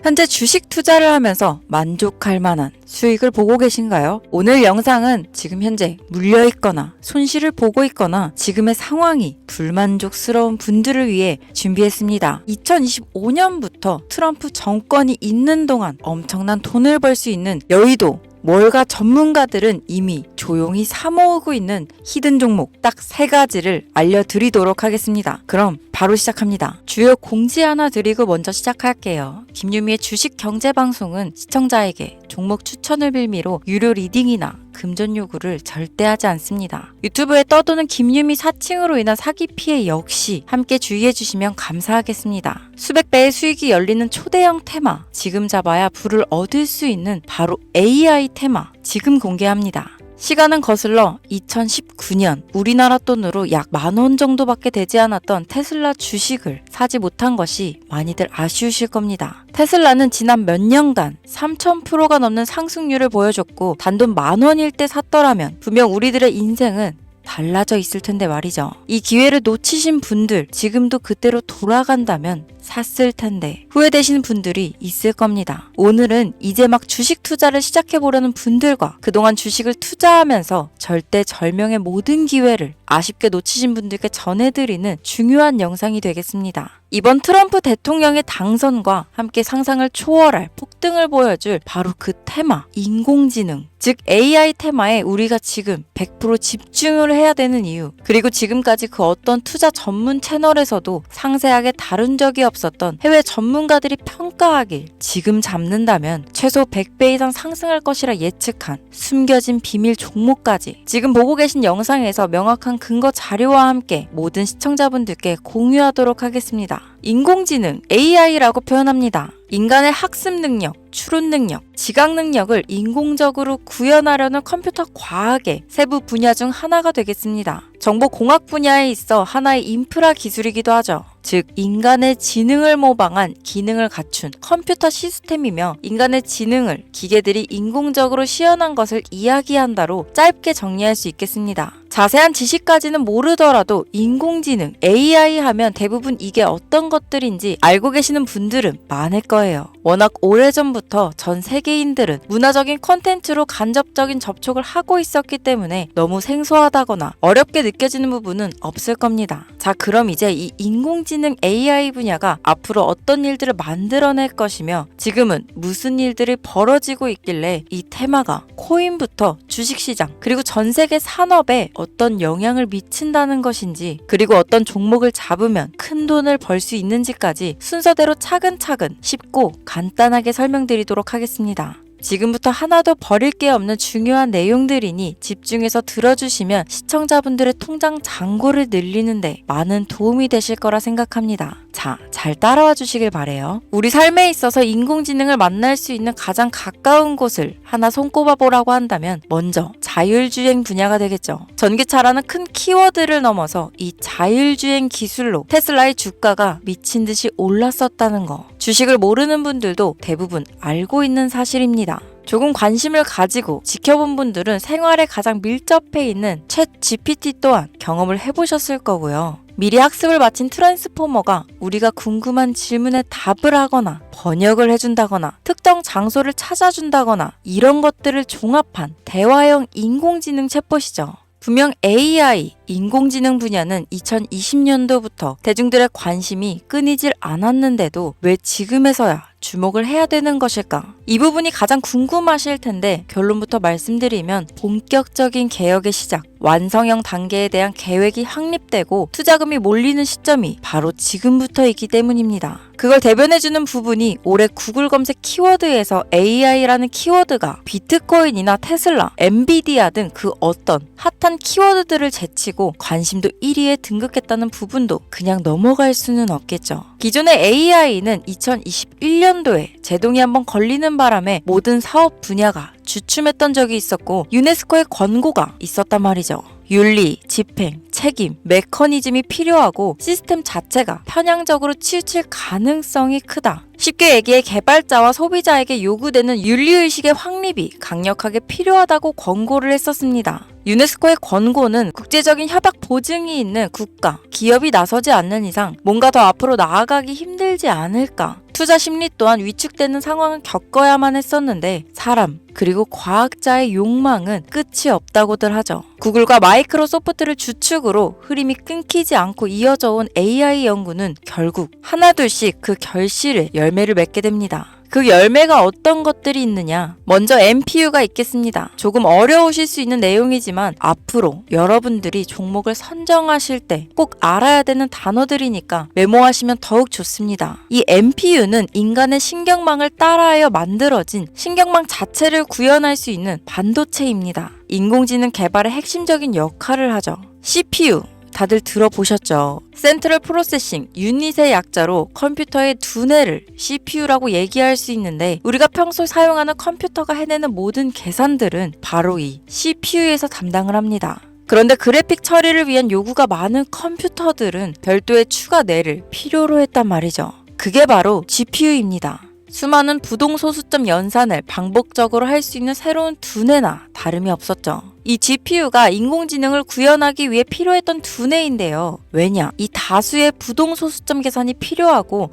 현재 주식 투자를 하면서 만족할 만한 수익을 보고 계신가요? 오늘 영상은 지금 현재 물려있거나 손실을 보고 있거나 지금의 상황이 불만족스러운 분들을 위해 준비했습니다. 2025년부터 트럼프 정권이 있는 동안 엄청난 돈을 벌 수 있는 여의도 월가 전문가들은 이미 조용히 사모으고 있는 히든 종목 딱 3가지를 알려드리도록 하겠습니다. 그럼 바로 시작합니다. 주요 공지 하나 드리고 먼저 시작할게요. 김유미의 주식 경제 방송은 시청자에게 종목 추천을 빌미로 유료 리딩이나 금전 요구를 절대 하지 않습니다. 유튜브에 떠도는 김유미 사칭으로 인한 사기 피해 역시 함께 주의해 주시면 감사하겠습니다. 수백 배의 수익이 열리는 초대형 테마, 지금 잡아야 부를 얻을 수 있는 바로 AI 테마, 지금 공개합니다. 시간은 거슬러 2019년 우리나라 돈으로 약 10,000원 정도밖에 되지 않았던 테슬라 주식을 사지 못한 것이 많이들 아쉬우실 겁니다. 테슬라는 지난 몇 년간 3000%가 넘는 상승률을 보여줬고 단돈 10,000원일 때 샀더라면 분명 우리들의 인생은 달라져 있을 텐데 말이죠. 이 기회를 놓치신 분들, 지금도 그때로 돌아간다면 샀을 텐데 후회되시는 분들이 있을 겁니다. 오늘은 이제 막 주식 투자를 시작해보려는 분들과 그동안 주식을 투자하면서 절대절명의 모든 기회를 아쉽게 놓치신 분들께 전해드리는 중요한 영상이 되겠습니다. 이번 트럼프 대통령의 당선과 함께 상상을 초월할 폭등을 보여줄 바로 그 테마, 인공지능, 즉 AI 테마에 우리가 지금 100% 집중을 해야 되는 이유, 그리고 지금까지 그 어떤 투자 전문 채널에서도 상세하게 다룬 적이 없었던 해외 전문가들이 평가하길 지금 잡는다면 최소 100배 이상 상승할 것이라 예측한 숨겨진 비밀 종목까지 지금 보고 계신 영상에서 명확한 근거 자료와 함께 모든 시청자분들께 공유하도록 하겠습니다. 인공지능, AI라고 표현합니다. 인간의 학습 능력, 추론 능력, 지각 능력을 인공적으로 구현하려는 컴퓨터 과학의 세부 분야 중 하나가 되겠습니다. 정보공학 분야에 있어 하나의 인프라 기술이기도 하죠. 즉 인간의 지능을 모방한 기능을 갖춘 컴퓨터 시스템이며 인간의 지능을 기계들이 인공적으로 시연한 것을 이야기한다로 짧게 정리할 수 있겠습니다. 자세한 지식까지는 모르더라도 인공지능, AI 하면 대부분 이게 어떤 것들인지 알고 계시는 분들은 많을 거예요. 워낙 오래전부터 전 세계인들은 문화적인 콘텐츠로 간접적인 접촉을 하고 있었기 때문에 너무 생소하다거나 어렵게 느껴지는 부분은 없을 겁니다. 자, 그럼 이제 이 인공지능 AI 분야가 앞으로 어떤 일들을 만들어낼 것이며 지금은 무슨 일들이 벌어지고 있길래 이 테마가 코인부터 주식시장 그리고 전 세계 산업에 어떤 영향을 미친다는 것인지, 그리고 어떤 종목을 잡으면 큰 돈을 벌 수 있는지까지 순서대로 차근차근 쉽고 간단하게 설명드리도록 하겠습니다. 지금부터 하나도 버릴 게 없는 중요한 내용들이니 집중해서 들어주시면 시청자분들의 통장 잔고를 늘리는데 많은 도움이 되실 거라 생각합니다. 자, 잘 따라와 주시길 바래요. 우리 삶에 있어서 인공지능을 만날 수 있는 가장 가까운 곳을 하나 손꼽아 보라고 한다면 먼저 자율주행 분야가 되겠죠. 전기차라는 큰 키워드를 넘어서 이 자율주행 기술로 테슬라의 주가가 미친 듯이 올랐었다는 거, 주식을 모르는 분들도 대부분 알고 있는 사실입니다. 조금 관심을 가지고 지켜본 분들은 생활에 가장 밀접해 있는 챗 GPT 또한 경험을 해보셨을 거고요. 미리 학습을 마친 트랜스포머가 우리가 궁금한 질문에 답을 하거나 번역을 해준다거나 특정 장소를 찾아준다거나 이런 것들을 종합한 대화형 인공지능 챗봇이죠. 분명 AI, 인공지능 분야는 2020년도부터 대중들의 관심이 끊이질 않았는데도 왜 지금에서야 주목을 해야 되는 것일까? 이 부분이 가장 궁금하실 텐데 결론부터 말씀드리면 본격적인 개혁의 시작, 완성형 단계에 대한 계획이 확립되고 투자금이 몰리는 시점이 바로 지금부터이기 때문입니다. 그걸 대변해주는 부분이 올해 구글 검색 키워드에서 AI라는 키워드가 비트코인이나 테슬라, 엔비디아 등 그 어떤 핫한 키워드들을 제치고 관심도 1위에 등극했다는 부분도 그냥 넘어갈 수는 없겠죠. 기존의 AI는 2021년도에 제동이 한번 걸리는 바람에 모든 사업 분야가 주춤했던 적이 있었고 유네스코의 권고가 있었단 말이죠. 윤리, 집행, 책임, 메커니즘이 필요하고 시스템 자체가 편향적으로 치우칠 가능성이 크다. 쉽게 얘기해 개발자와 소비자에게 요구되는 윤리의식의 확립이 강력하게 필요하다고 권고를 했었습니다. 유네스코의 권고는 국제적인 협약 보증이 있는 국가, 기업이 나서지 않는 이상 뭔가 더 앞으로 나아가기 힘들지 않을까. 투자 심리 또한 위축되는 상황을 겪어야만 했었는데 사람 그리고 과학자의 욕망은 끝이 없다고들 하죠. 구글과 마이크로소프트를 주축으로 흐름이 끊기지 않고 이어져 온 AI 연구는 결국 하나둘씩 그 결실의 열매를 맺게 됩니다. 그 열매가 어떤 것들이 있느냐? 먼저 MPU가 있겠습니다. 조금 어려우실 수 있는 내용이지만 앞으로 여러분들이 종목을 선정하실 때 꼭 알아야 되는 단어들이니까 메모하시면 더욱 좋습니다. 이 MPU는 인간의 신경망을 따라하여 만들어진 신경망 자체를 구현할 수 있는 반도체입니다. 인공지능 개발의 핵심적인 역할을 하죠. CPU 다들 들어보셨죠? 센트럴 프로세싱 유닛의 약자로 컴퓨터의 두뇌를 CPU라고 얘기할 수 있는데 우리가 평소 사용하는 컴퓨터가 해내는 모든 계산들은 바로 이 CPU에서 담당을 합니다. 그런데 그래픽 처리를 위한 요구가 많은 컴퓨터들은 별도의 추가 뇌를 필요로 했단 말이죠. 그게 바로 GPU입니다. 수많은 부동소수점 연산을 반복적으로 할 수 있는 새로운 두뇌나 다름이 없었죠. 이 GPU가 인공지능을 구현하기 위해 필요했던 두뇌인데요. 왜냐? 이 다수의 부동소수점 계산이 필요하고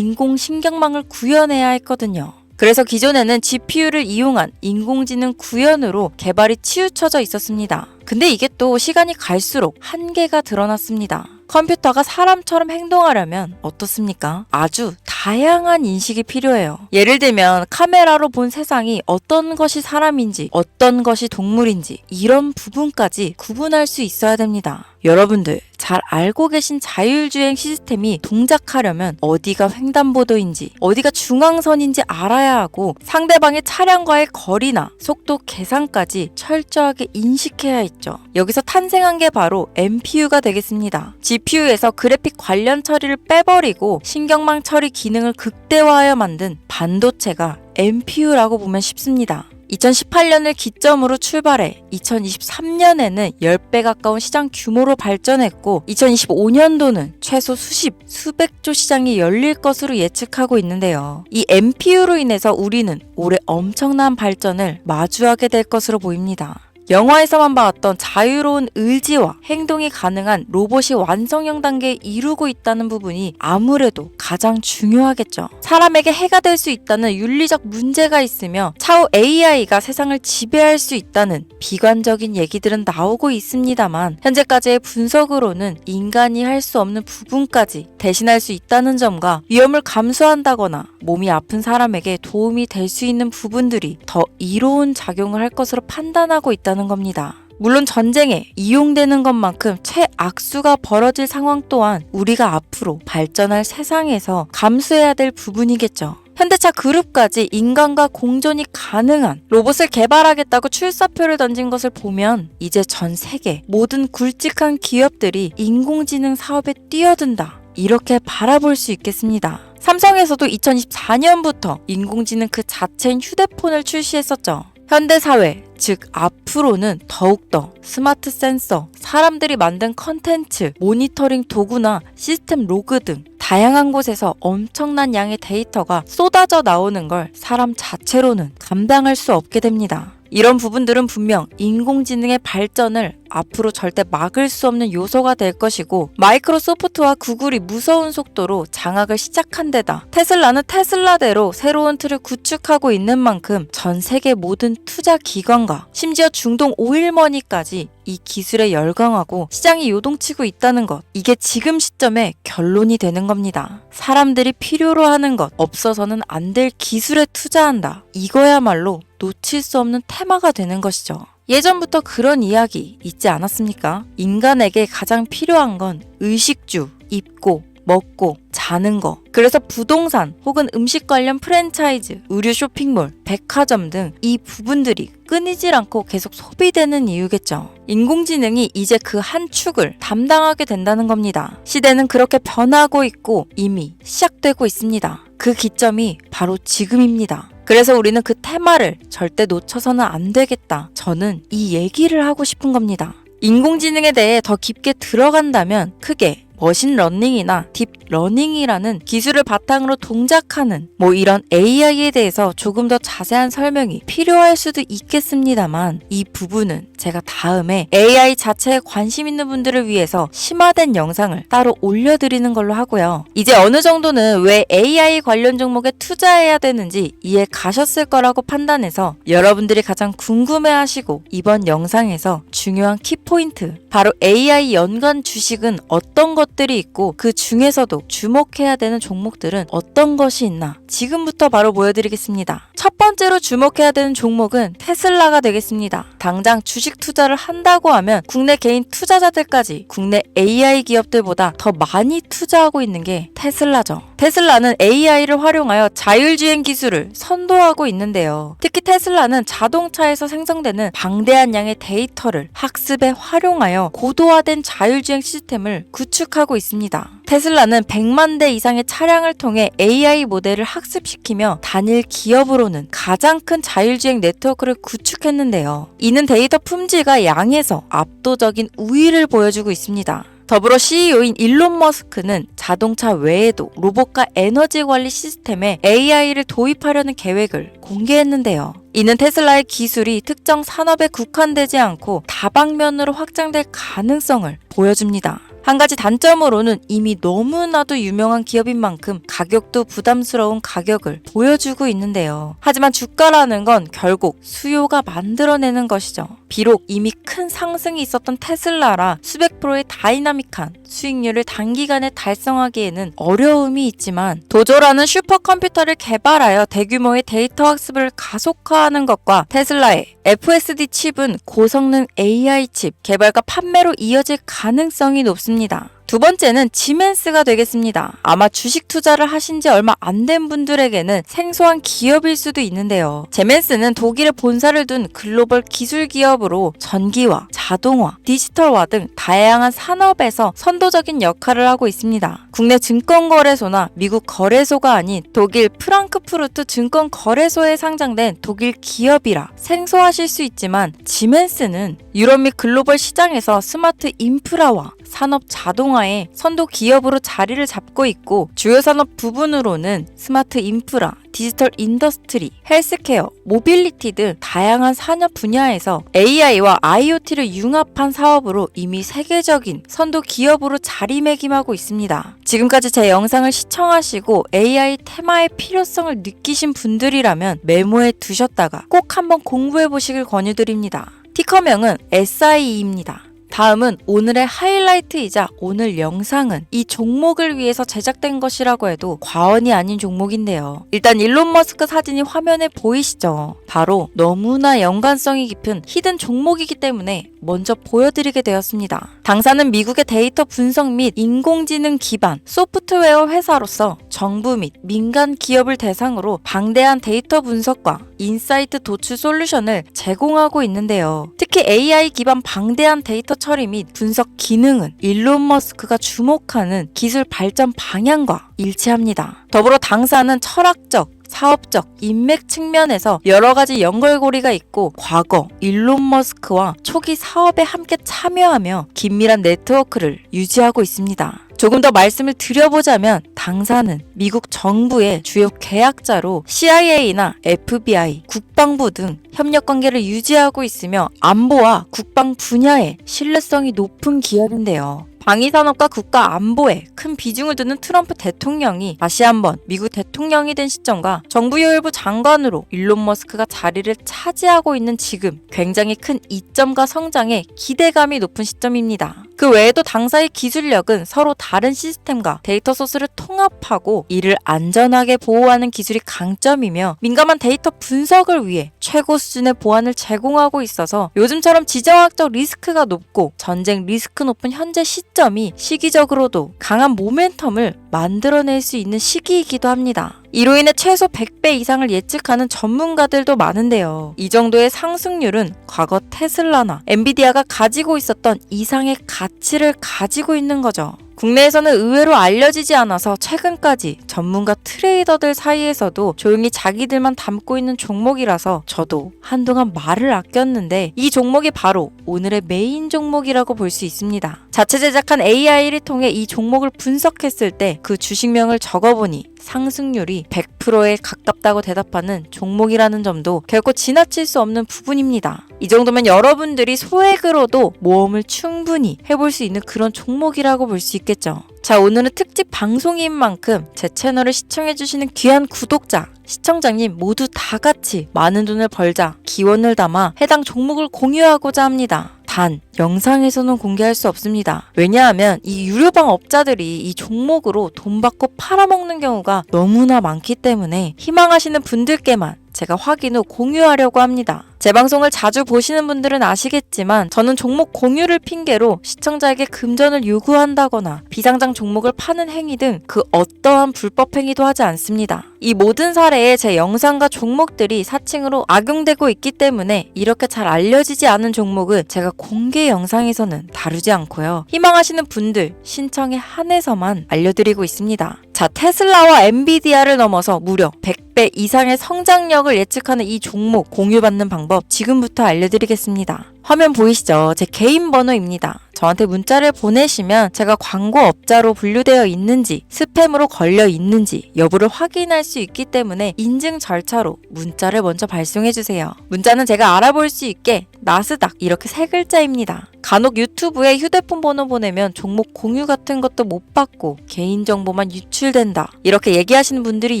인공신경망을 구현해야 했거든요. 그래서 기존에는 GPU를 이용한 인공지능 구현으로 개발이 치우쳐져 있었습니다. 근데 이게 또 시간이 갈수록 한계가 드러났습니다. 컴퓨터가 사람처럼 행동하려면 어떻습니까? 아주 다양한 인식이 필요해요. 예를 들면 카메라로 본 세상이 어떤 것이 사람인지 어떤 것이 동물인지 이런 부분까지 구분할 수 있어야 됩니다. 여러분들 잘 알고 계신 자율주행 시스템이 동작하려면 어디가 횡단보도인지 어디가 중앙선인지 알아야 하고 상대방의 차량과의 거리나 속도 계산까지 철저하게 인식해야 있죠. 여기서 탄생한 게 바로 MPU가 되겠습니다. GPU에서 그래픽 관련 처리를 빼버리고 신경망 처리 기능을 극대화하여 만든 반도체가 MPU라고 보면 쉽습니다. 2018년을 기점으로 출발해 2023년에는 10배 가까운 시장 규모로 발전했고 2025년도는 최소 수백조 시장이 열릴 것으로 예측하고 있는데요. 이 MPU로 인해서 우리는 올해 엄청난 발전을 마주하게 될 것으로 보입니다. 영화에서만 봤던 자유로운 의지와 행동이 가능한 로봇이 완성형 단계에 이루고 있다는 부분이 아무래도 가장 중요하겠죠. 사람에게 해가 될 수 있다는 윤리적 문제가 있으며 차후 AI가 세상을 지배할 수 있다는 비관적인 얘기들은 나오고 있습니다만 현재까지의 분석으로는 인간이 할 수 없는 부분까지 대신할 수 있다는 점과 위험을 감수한다거나 몸이 아픈 사람에게 도움이 될 수 있는 부분들이 더 이로운 작용을 할 것으로 판단하고 있다는 겁니다. 물론 전쟁에 이용되는 것만큼 최악수가 벌어질 상황 또한 우리가 앞으로 발전할 세상에서 감수해야 될 부분이겠죠. 현대차 그룹까지 인간과 공존이 가능한 로봇을 개발하겠다고 출사표를 던진 것을 보면 이제 전 세계 모든 굵직한 기업들이 인공지능 사업에 뛰어든다. 이렇게 바라볼 수 있겠습니다. 삼성에서도 2024년부터 인공지능 그 자체인 휴대폰을 출시했었죠. 현대사회, 즉 앞으로는 더욱더 스마트 센서, 사람들이 만든 컨텐츠, 모니터링 도구나 시스템 로그 등 다양한 곳에서 엄청난 양의 데이터가 쏟아져 나오는 걸 사람 자체로는 감당할 수 없게 됩니다. 이런 부분들은 분명 인공지능의 발전을 앞으로 절대 막을 수 없는 요소가 될 것이고 마이크로소프트와 구글이 무서운 속도로 장악을 시작한 데다 테슬라는 테슬라대로 새로운 틀을 구축하고 있는 만큼 전 세계 모든 투자 기관과 심지어 중동 오일머니까지 이 기술에 열광하고 시장이 요동치고 있다는 것, 이게 지금 시점에 결론이 되는 겁니다. 사람들이 필요로 하는 것, 없어서는 안 될 기술에 투자한다. 이거야말로 놓칠 수 없는 테마가 되는 것이죠. 예전부터 그런 이야기 있지 않았습니까? 인간에게 가장 필요한 건 의식주, 입고, 먹고, 자는 거. 그래서 부동산 혹은 음식 관련 프랜차이즈, 의류 쇼핑몰, 백화점 등 이 부분들이 끊이질 않고 계속 소비되는 이유겠죠. 인공지능이 이제 그 한 축을 담당하게 된다는 겁니다. 시대는 그렇게 변하고 있고 이미 시작되고 있습니다. 그 기점이 바로 지금입니다. 그래서 우리는 그 테마를 절대 놓쳐서는 안 되겠다. 저는 이 얘기를 하고 싶은 겁니다. 인공지능에 대해 더 깊게 들어간다면 크게 머신러닝이나 딥러닝이라는 기술을 바탕으로 동작하는 이런 AI에 대해서 조금 더 자세한 설명이 필요할 수도 있겠습니다만 이 부분은 제가 다음에 AI 자체에 관심 있는 분들을 위해서 심화된 영상을 따로 올려드리는 걸로 하고요. 이제 어느 정도는 왜 AI 관련 종목에 투자해야 되는지 이해 가셨을 거라고 판단해서 여러분들이 가장 궁금해하시고 이번 영상에서 중요한 키포인트, 바로 AI 연관 주식은 어떤 것들이 있고 그 중에서도 주목해야 되는 종목들은 어떤 것이 있나 지금부터 바로 보여드리겠습니다. 첫 번째로 주목해야 되는 종목은 테슬라가 되겠습니다. 당장 주식 투자를 한다고 하면 국내 개인 투자자들까지 국내 AI 기업들보다 더 많이 투자하고 있는 게 테슬라죠. 테슬라는 AI를 활용하여 자율주행 기술을 선도하고 있는데요. 특히 테슬라는 자동차에서 생성되는 방대한 양의 데이터를 학습에 활용하여 고도화된 자율주행 시스템을 구축하고 있습니다. 테슬라는 100만 대 이상의 차량을 통해 AI 모델을 학습시키며 단일 기업으로는 가장 큰 자율주행 네트워크를 구축했는데요. 이는 데이터 품질과 양에서 압도적인 우위를 보여주고 있습니다. 더불어 CEO인 일론 머스크는 자동차 외에도 로봇과 에너지 관리 시스템에 AI를 도입하려는 계획을 공개했는데요. 이는 테슬라의 기술이 특정 산업에 국한되지 않고 다방면으로 확장될 가능성을 보여줍니다. 한 가지 단점으로는 이미 너무나도 유명한 기업인 만큼 가격도 부담스러운 가격을 보여주고 있는데요. 하지만 주가라는 건 결국 수요가 만들어내는 것이죠. 비록 이미 큰 상승이 있었던 테슬라라 수백 프로의 다이나믹한 수익률을 단기간에 달성하기에는 어려움이 있지만 도조라는 슈퍼컴퓨터를 개발하여 대규모의 데이터 학습을 가속화하는 것과 테슬라의 FSD 칩은 고성능 AI 칩 개발과 판매로 이어질 가능성이 높습니다. 두 번째는 지멘스가 되겠습니다. 아마 주식 투자를 하신 지 얼마 안 된 분들에게는 생소한 기업일 수도 있는데요. 지멘스는 독일에 본사를 둔 글로벌 기술 기업으로 전기화, 자동화, 디지털화 등 다양한 산업에서 선도적인 역할을 하고 있습니다. 국내 증권거래소나 미국 거래소가 아닌 독일 프랑크푸르트 증권거래소에 상장된 독일 기업이라 생소하실 수 있지만 지멘스는 유럽 및 글로벌 시장에서 스마트 인프라와 산업 자동화의 선도 기업으로 자리를 잡고 있고 주요 산업 부분으로는 스마트 인프라, 디지털 인더스트리, 헬스케어, 모빌리티 등 다양한 산업 분야에서 AI와 IoT를 융합한 사업으로 이미 세계적인 선도 기업으로 자리매김하고 있습니다. 지금까지 제 영상을 시청하시고 AI 테마의 필요성을 느끼신 분들이라면 메모해 두셨다가 꼭 한번 공부해 보시길 권유드립니다. 티커명은 SIE입니다. 다음은 오늘의 하이라이트이자 오늘 영상은 이 종목을 위해서 제작된 것이라고 해도 과언이 아닌 종목인데요. 일단 일론 머스크 사진이 화면에 보이시죠? 바로 너무나 연관성이 깊은 히든 종목이기 때문에 먼저 보여드리게 되었습니다. 당사는 미국의 데이터 분석 및 인공지능 기반 소프트웨어 회사로서 정부 및 민간 기업을 대상으로 방대한 데이터 분석과 인사이트 도출 솔루션을 제공하고 있는데요. 특히 AI 기반 방대한 데이터 처리 및 분석 기능은 일론 머스크가 주목하는 기술 발전 방향과 일치합니다. 더불어 당사는 철학적, 사업적, 인맥 측면에서 여러 가지 연결고리가 있고 과거 일론 머스크와 초기 사업에 함께 참여하며 긴밀한 네트워크를 유지하고 있습니다. 조금 더 말씀을 드려보자면 당사는 미국 정부의 주요 계약자로 CIA나 FBI, 국방부 등 협력 관계를 유지하고 있으며 안보와 국방 분야에 신뢰성이 높은 기업인데요. 방위산업과 국가 안보에 큰 비중을 두는 트럼프 대통령이 다시 한번 미국 대통령이 된 시점과 정부요일부 장관으로 일론 머스크가 자리를 차지하고 있는 지금 굉장히 큰 이점과 성장에 기대감이 높은 시점입니다. 그 외에도 당사의 기술력은 서로 다른 시스템과 데이터 소스를 통합하고 이를 안전하게 보호하는 기술이 강점이며 민감한 데이터 분석을 위해 최고 수준의 보안을 제공하고 있어서 요즘처럼 지정학적 리스크가 높고 전쟁 리스크 높은 현재 시점이 시기적으로도 강한 모멘텀을 만들어낼 수 있는 시기이기도 합니다. 이로 인해 최소 100배 이상을 예측하는 전문가들도 많은데요. 이 정도의 상승률은 과거 테슬라나 엔비디아가 가지고 있었던 이상의 가치를 가지고 있는 거죠. 국내에서는 의외로 알려지지 않아서 최근까지 전문가 트레이더들 사이에서도 조용히 자기들만 담고 있는 종목이라서 저도 한동안 말을 아꼈는데 이 종목이 바로 오늘의 메인 종목이라고 볼 수 있습니다. 자체 제작한 AI를 통해 이 종목을 분석했을 때 그 주식명을 적어보니 상승률이 100%에 가깝다고 대답하는 종목이라는 점도 결코 지나칠 수 없는 부분입니다. 이 정도면 여러분들이 소액으로도 모험을 충분히 해볼 수 있는 그런 종목이라고 볼 수 있겠죠. 자, 오늘은 특집 방송인 만큼 제 채널을 시청해주시는 귀한 구독자, 시청자님 모두 다 같이 많은 돈을 벌자 기원을 담아 해당 종목을 공유하고자 합니다. 단, 영상에서는 공개할 수 없습니다. 왜냐하면 이 유료방 업자들이 이 종목으로 돈 받고 팔아먹는 경우가 너무나 많기 때문에 희망하시는 분들께만 제가 확인 후 공유하려고 합니다. 제 방송을 자주 보시는 분들은 아시겠지만 저는 종목 공유를 핑계로 시청자에게 금전을 요구한다거나 비상장 종목을 파는 행위 등 그 어떠한 불법 행위도 하지 않습니다. 이 모든 사례에 제 영상과 종목들이 사칭으로 악용되고 있기 때문에 이렇게 잘 알려지지 않은 종목은 제가 공개 영상에서는 다루지 않고요. 희망하시는 분들 신청에 한해서만 알려드리고 있습니다. 자, 테슬라와 엔비디아를 넘어서 무려 100배 이상의 성장력을 예측하는 이 종목 공유받는 방법 지금부터 알려드리겠습니다. 화면 보이시죠? 제 개인 번호입니다. 저한테 문자를 보내시면 제가 광고업자로 분류되어 있는지 스팸으로 걸려 있는지 여부를 확인할 수 있기 때문에 인증 절차로 문자를 먼저 발송해주세요. 문자는 제가 알아볼 수 있게 나스닥 이렇게 3글자입니다. 간혹 유튜브에 휴대폰 번호 보내면 종목 공유 같은 것도 못 받고 개인정보만 유출된다 이렇게 얘기하시는 분들이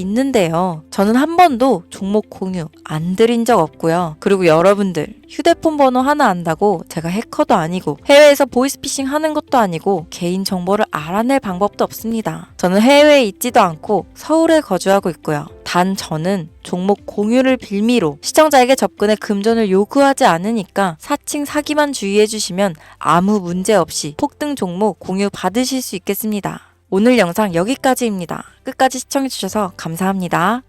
있는데요. 저는 한 번도 종목 공유 안 드린 적 없고요. 그리고 여러분들 휴대폰 번호 하나 안다고 제가 해커도 아니고 해외에서 보이스피싱 하는 것도 아니고 개인정보를 알아낼 방법도 없습니다. 저는 해외에 있지도 않고 서울에 거주하고 있고요. 단 저는 종목 공유를 빌미로 시청자에게 접근해 금전을 요구하지 않으니까 사칭 사기만 주의해주시면 아무 문제 없이 폭등 종목 공유 받으실 수 있겠습니다. 오늘 영상 여기까지입니다. 끝까지 시청해주셔서 감사합니다.